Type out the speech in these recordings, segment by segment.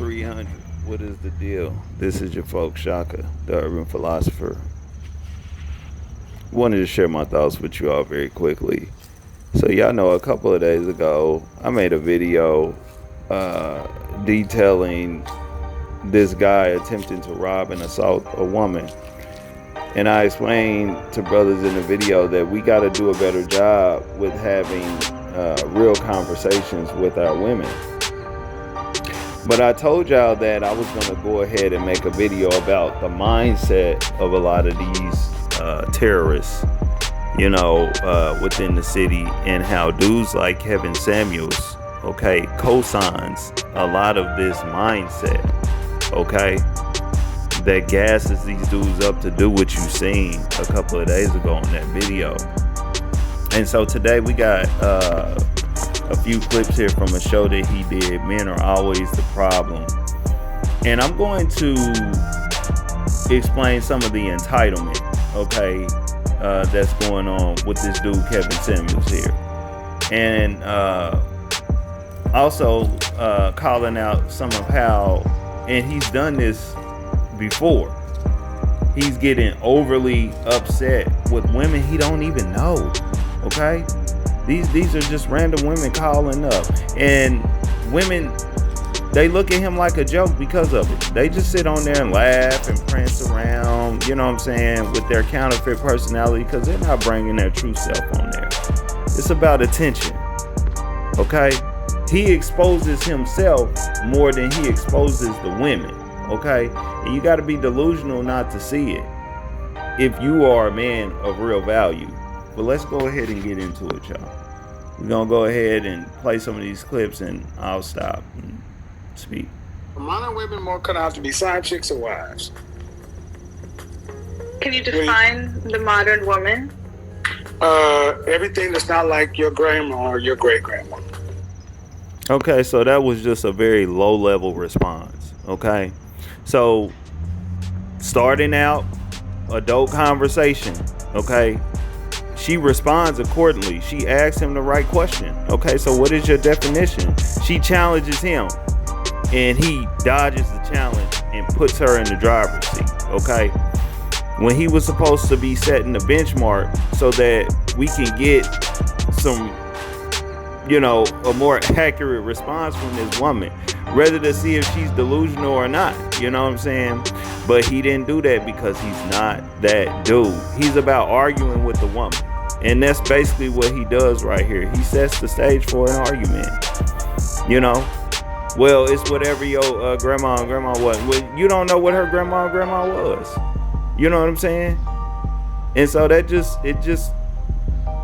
300. What is the deal? This is your folk Shaka, the urban philosopher. Wanted to share my thoughts with you all very quickly. So y'all know a couple of days ago, I made a video detailing this guy attempting to rob and assault a woman. And I explained to brothers in the video that we got to do a better job with having real conversations with our women. But I told y'all that I was going to go ahead and make a video about the mindset of a lot of these terrorists, within the city, and how dudes like Kevin Samuels, co-signs a lot of this mindset, that gasses these dudes up to do what you seen a couple of days ago in that video. And so today we got a few clips here from a show that he did, Men Are Always the Problem. And I'm going to explain some of the entitlement, that's going on with this dude, Kevin Samuels here. And also calling out some of how, and he's done this before, he's getting overly upset with women he don't even know, These are just random women calling up, and women, they look at him like a joke because of it. They just sit on there and laugh and prance around, with their counterfeit personality, because they're not bringing their true self on there. It's about attention, He exposes himself more than he exposes the women, And you got to be delusional not to see it if you are a man of real value. But let's go ahead and get into it, y'all. We're going to go ahead and play some of these clips, and I'll stop and speak. Are modern women more cut out to be side chicks or wives? Can you define the modern woman? Everything that's not like your grandma or your great-grandma. Okay, so that was just a very low-level response, So, starting out, adult conversation, She responds accordingly. She asks him the right question. So what is your definition? She challenges him, and he dodges the challenge and puts her in the driver's seat. When he was supposed to be setting the benchmark so that we can get some, a more accurate response from this woman, rather to see if she's delusional or not. But he didn't do that because he's not that dude. He's about arguing with the woman. And that's basically what he does right here. He sets the stage for an argument. Well, it's whatever your grandma and grandma was. Well, you don't know what her grandma and grandma was. You know what I'm saying? And so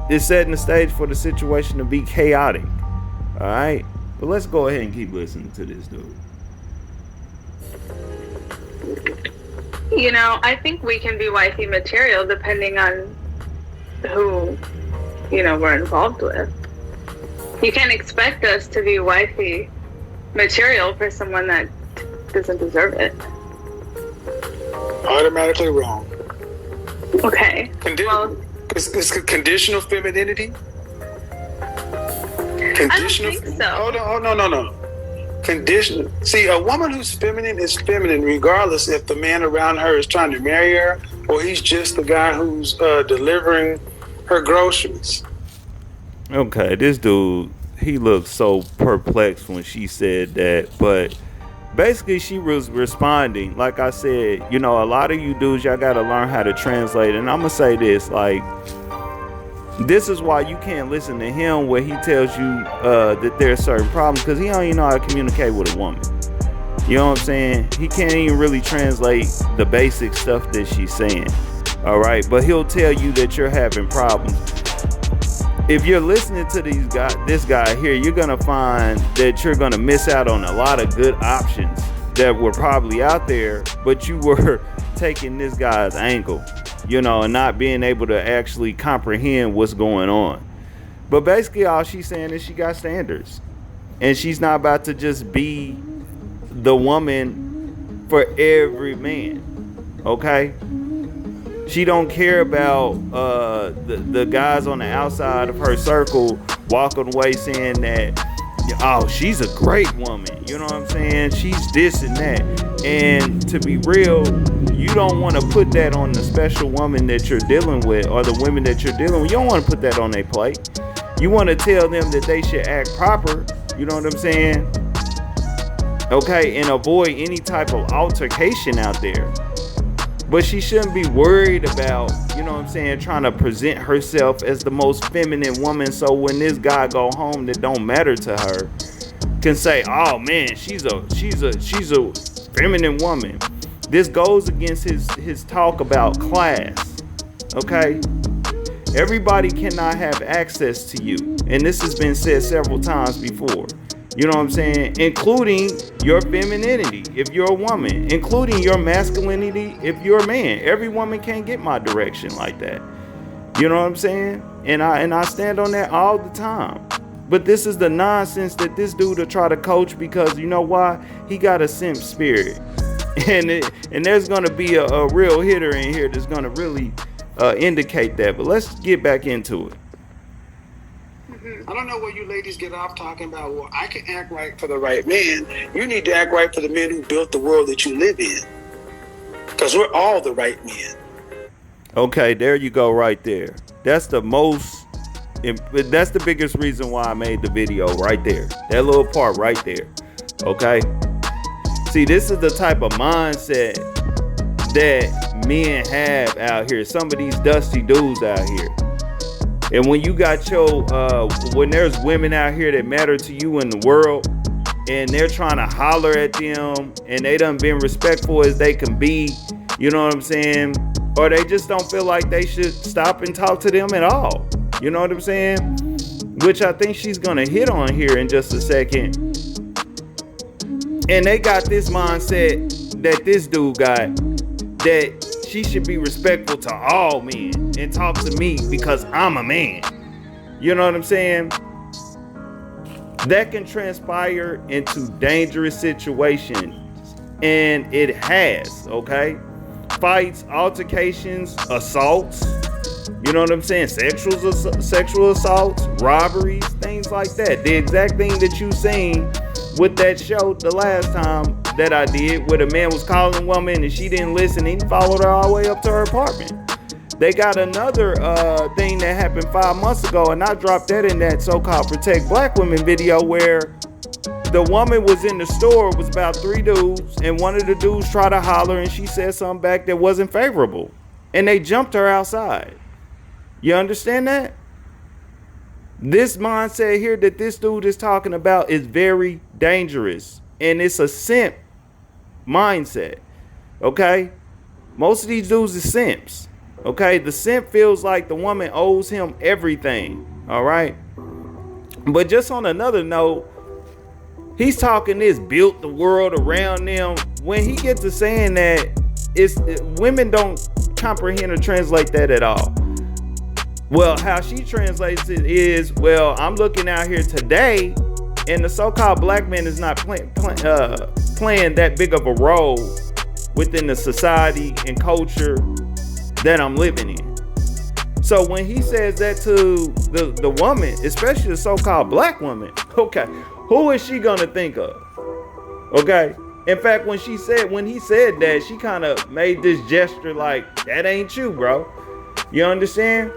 it's setting the stage for the situation to be chaotic. All right? But let's go ahead and keep listening to this dude. I think we can be wifey material depending on who, we're involved with. You can't expect us to be wifey material for someone that doesn't deserve it. Automatically wrong. Okay. It's conditional femininity. Conditional. I don't think so. Oh no. Conditional. See, a woman who's feminine is feminine regardless if the man around her is trying to marry her or he's just the guy who's delivering her groceries. This dude, he looked so perplexed when she said that, but basically she was responding. Like I said, a lot of you dudes, y'all got to learn how to translate. And I'm going to say this, this is why you can't listen to him where he tells you that there's certain problems, because he don't even know how to communicate with a woman. You know what I'm saying? He can't even really translate the basic stuff that she's saying. All right, but he'll tell you that you're having problems. If you're listening to this guy here, you're gonna find that you're gonna miss out on a lot of good options that were probably out there, but you were taking this guy's angle, and not being able to actually comprehend what's going on. But basically all she's saying is she got standards, and she's not about to just be the woman for every man. She don't care about the guys on the outside of her circle walking away saying that oh, she's a great woman. You know what I'm saying? She's this and that. And to be real, you don't want to put that on the special woman that you're dealing with or the women that you're dealing with. You don't want to put that on their plate. You want to tell them that they should act proper. You know what I'm saying? Okay, and avoid any type of altercation out there. But she shouldn't be worried about, you know what I'm saying, trying to present herself as the most feminine woman. So when this guy go home that don't matter to her, can say, oh man, she's a feminine woman. This goes against his talk about class. Okay? Everybody cannot have access to you. And this has been said several times before. You know what I'm saying? Including your femininity if you're a woman. Including your masculinity if you're a man. Every woman can't get my direction like that. You know what I'm saying? And I stand on that all the time. But this is the nonsense that this dude will try to coach because you know why? He got a simp spirit. And there's going to be a real hitter in here that's going to really indicate that. But let's get back into it. I don't know where you ladies get off talking about, well, I can act right for the right man. You need to act right for the men who built the world that you live in. Because we're all the right men. Okay, there you go right there. That's the biggest reason why I made the video right there. That little part right there. Okay? See, this is the type of mindset that men have out here. Some of these dusty dudes out here. And when you got when there's women out here that matter to you in the world and they're trying to holler at them and they done been respectful as they can be, you know what I'm saying? Or they just don't feel like they should stop and talk to them at all. You know what I'm saying? Which I think she's going to hit on here in just a second. And they got this mindset that this dude got, that she should be respectful to all men and talk to me because I'm a man. You know what I'm saying? That can transpire into dangerous situations. And it has, okay? Fights, altercations, assaults. You know what I'm saying? Sexual assaults, robberies, things like that. The exact thing that you seen with that show the last time that I did, where the man was calling a woman and she didn't listen and he followed her all the way up to her apartment. They got another thing that happened 5 months ago, and I dropped that in that so-called Protect Black Women video, where the woman was in the store, it was about 3 dudes, and one of the dudes tried to holler and she said something back that wasn't favorable. And they jumped her outside. You understand that? This mindset here that this dude is talking about is very dangerous. And it's a simp mindset. Okay? Most of these dudes are simps. Okay? The simp feels like the woman owes him everything. Alright? But just on another note, he's talking this built the world around them. When he gets to saying that, women don't comprehend or translate that at all. Well, how she translates it is, well, I'm looking out here today, and the so-called black man is not playing that big of a role within the society and culture that I'm living in. So when he says that to the woman, especially the so-called black woman, okay, who is she gonna think of? Okay. In fact, when he said that, she kind of made this gesture like, that ain't you, bro. You understand?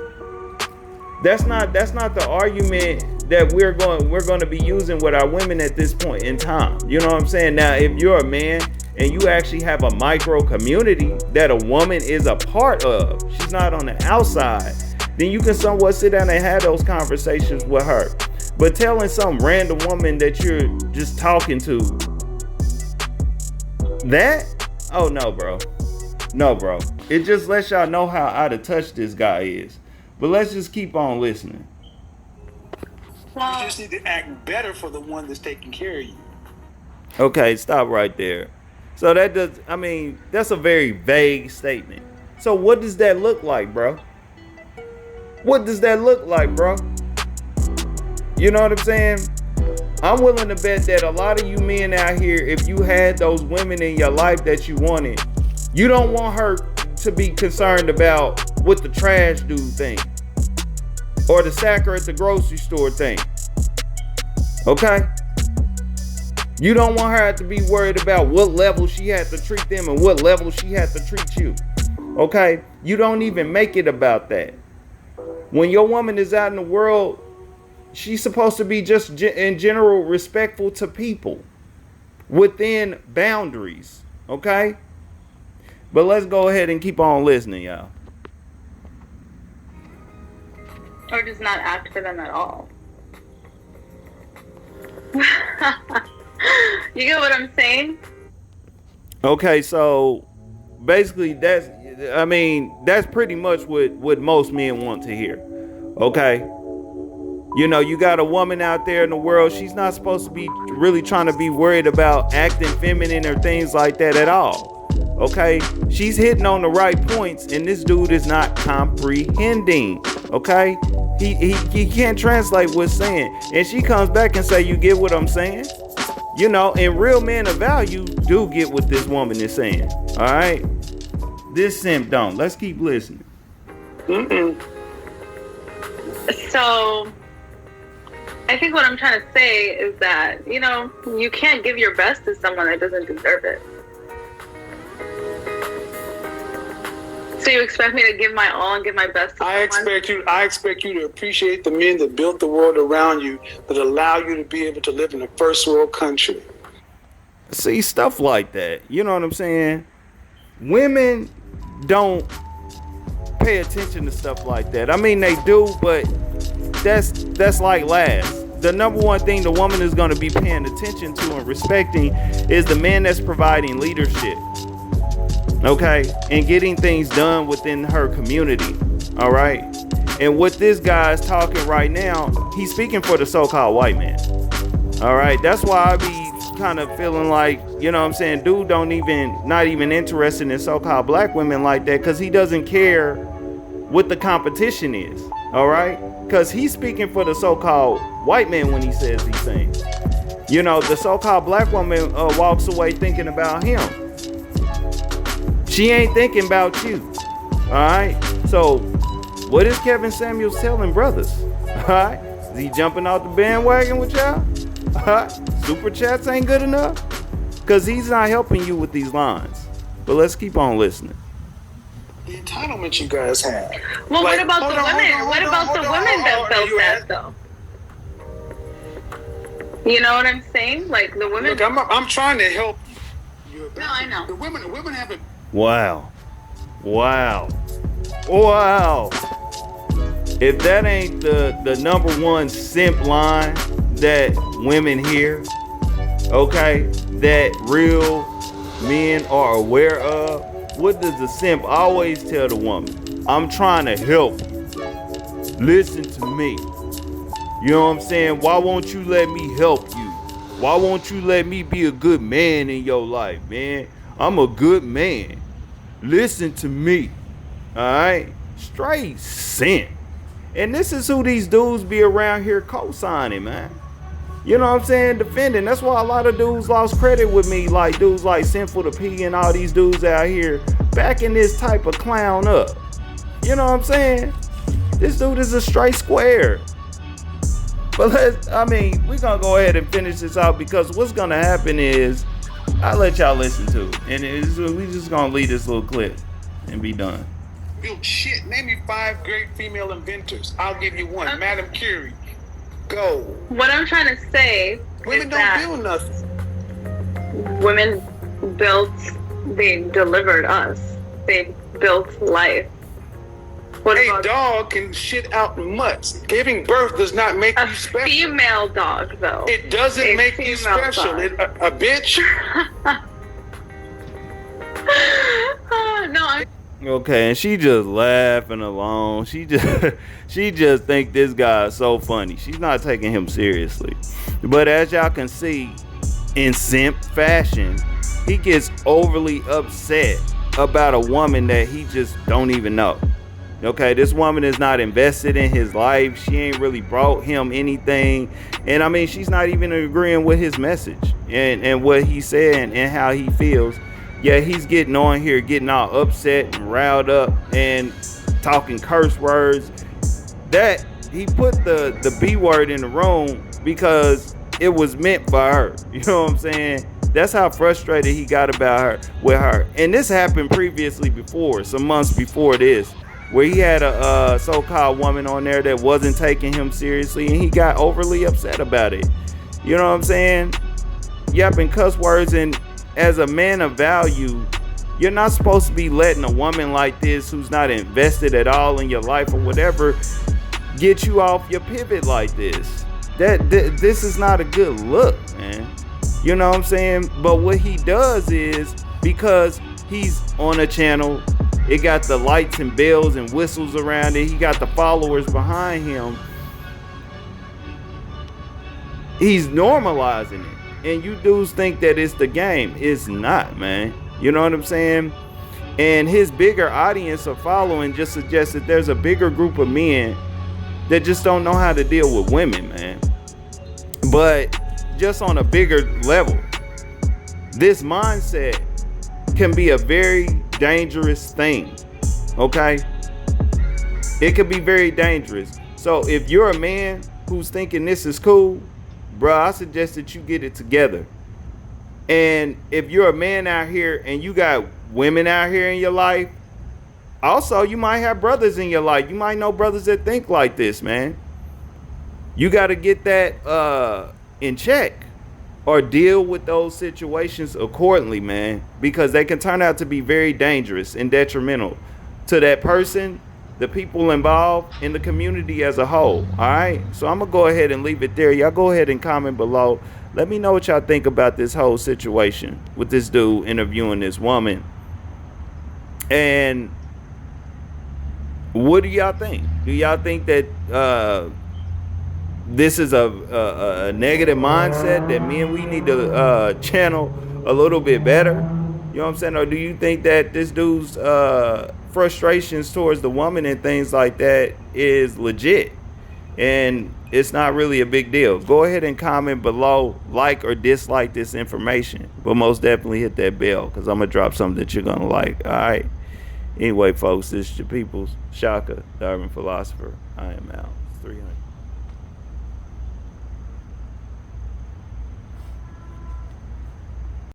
That's not the argument that we're going to be using with our women at this point in time. You know what I'm saying? Now, if you're a man and you actually have a micro community that a woman is a part of, she's not on the outside, then you can somewhat sit down and have those conversations with her. But telling some random woman that you're just talking to, that? Oh, no, bro. No, bro. It just lets y'all know how out of touch this guy is. But let's just keep on listening. You just need to act better for the one that's taking care of you. Okay, stop right there. So that's a very vague statement. So what does that look like, bro? What does that look like, bro? You know what I'm saying? I'm willing to bet that a lot of you men out here, if you had those women in your life that you wanted, you don't want her to be concerned about what the trash dude think or the sacker at the grocery store think. Okay? You don't want her to be worried about what level she had to treat them and what level she had to treat you. Okay? You don't even make it about that. When your woman is out in the world, she's supposed to be just in general respectful to people within boundaries. Okay? But let's go ahead and keep on listening, y'all. Or just not act for them at all. You get what I'm saying? Okay, so basically that's pretty much what most men want to hear. Okay? You know, you got a woman out there in the world, she's not supposed to be really trying to be worried about acting feminine or things like that at all. Okay? She's hitting on the right points and this dude is not comprehending. Okay? He can't translate what's saying. And she comes back and say, you get what I'm saying? You know, and real men of value do get what this woman is saying. All right? This simp don't. Let's keep listening. So, I think what I'm trying to say is that, you know, you can't give your best to someone that doesn't deserve it. So you expect me to give my all and give my best to I expect you to appreciate the men that built the world around you, that allow you to be able to live in a first world country. See, stuff like that. You know what I'm saying? Women don't pay attention to stuff like that. I mean, they do, but that's like last. The number one thing the woman is going to be paying attention to and respecting is the man that's providing leadership. Okay? And getting things done within her community. All right? And what this guy is talking right now, he's speaking for the so-called white man. All right? That's why I be kind of feeling like, you know what I'm saying, dude not even interested in so-called black women like that, because he doesn't care what the competition is. All right? Because he's speaking for the so-called white man when he says these things. You know, the so-called black woman walks away thinking about him. She ain't thinking about you. All right? So, what is Kevin Samuels telling brothers? All right? Is he jumping off the bandwagon with y'all? All right? Super chats ain't good enough? Because he's not helping you with these lines. But let's keep on listening. The entitlement you guys have. Well, what about the women? What about the women that felt that, though? You know what I'm saying? Like, the women... Look, I'm trying to help you. No, I know. The women have it. Wow. If that ain't the number one simp line that women hear, okay, that real men are aware of, what does the simp always tell the woman? I'm trying to help you. Listen to me. You know what I'm saying? Why won't you let me help you? Why won't you let me be a good man in your life, man? I'm a good man. Listen to me. Alright? Straight simp. And this is who these dudes be around here co-signing, man. You know what I'm saying? Defending. That's why a lot of dudes lost credit with me. Like dudes like Sinful the P and all these dudes out here backing this type of clown up. You know what I'm saying? This dude is a straight square. But we're gonna go ahead and finish this out, because what's gonna happen is I'll let y'all listen to it. And we just gonna leave this little clip and be done. Built shit. Name me 5 great female inventors. I'll give you one. Okay. Madame Curie. Go. What I'm trying to say women is don't build nothing. Women they delivered us. They built life. A dog can shit out mutts. Giving birth does not make you special. A female dog, though. It doesn't make you special. A bitch. No. Okay, and she just laughing along. She just think this guy is so funny. She's not taking him seriously. But as y'all can see, in simp fashion, he gets overly upset about a woman that he just don't even know. Okay, this woman is not invested in his life. She ain't really brought him anything. And she's not even agreeing with his message and what he's saying and how he feels. Yeah, he's getting on here, getting all upset and riled up and talking curse words. That he put the B word in the room because it was meant for her. You know what I'm saying? That's how frustrated he got about her with her. And this happened previously before, some months before this, where he had a so-called woman on there that wasn't taking him seriously, and he got overly upset about it. You know what I'm saying? Yapping cuss words, and as a man of value, you're not supposed to be letting a woman like this, who's not invested at all in your life or whatever, get you off your pivot like this. This is not a good look, man. You know what I'm saying? But what he does is, because he's on a channel, it got the lights and bells and whistles around it, he got the followers behind him, he's normalizing it. And you dudes think that it's the game. It's not, man. You know what I'm saying? And his bigger audience of following just suggests that there's a bigger group of men that just don't know how to deal with women, man. But just on a bigger level, this mindset can be a very dangerous thing. Okay? It can be very dangerous. So if you're a man who's thinking this is cool, bro, I suggest that you get it together. And if you're a man out here and you got women out here in your life, also you might have brothers in your life. You might know brothers that think like this, man. You got to get that in check, or deal with those situations accordingly, man, because they can turn out to be very dangerous and detrimental to that person, the people involved, in the community as a whole. All right, so I'm gonna go ahead and leave it there. Y'all go ahead and comment below. Let me know what y'all think about this whole situation with this dude interviewing this woman. And what do y'all think? Do y'all think that this is a negative mindset that we need to channel a little bit better? You know what I'm saying? Or do you think that this dude's frustrations towards the woman and things like that is legit and it's not really a big deal? Go ahead and comment below, like or dislike this information, but most definitely hit that bell, because I'm gonna drop something that you're gonna like. All right, anyway folks, this is your people's Shaka, the urban philosopher. I am out. 300.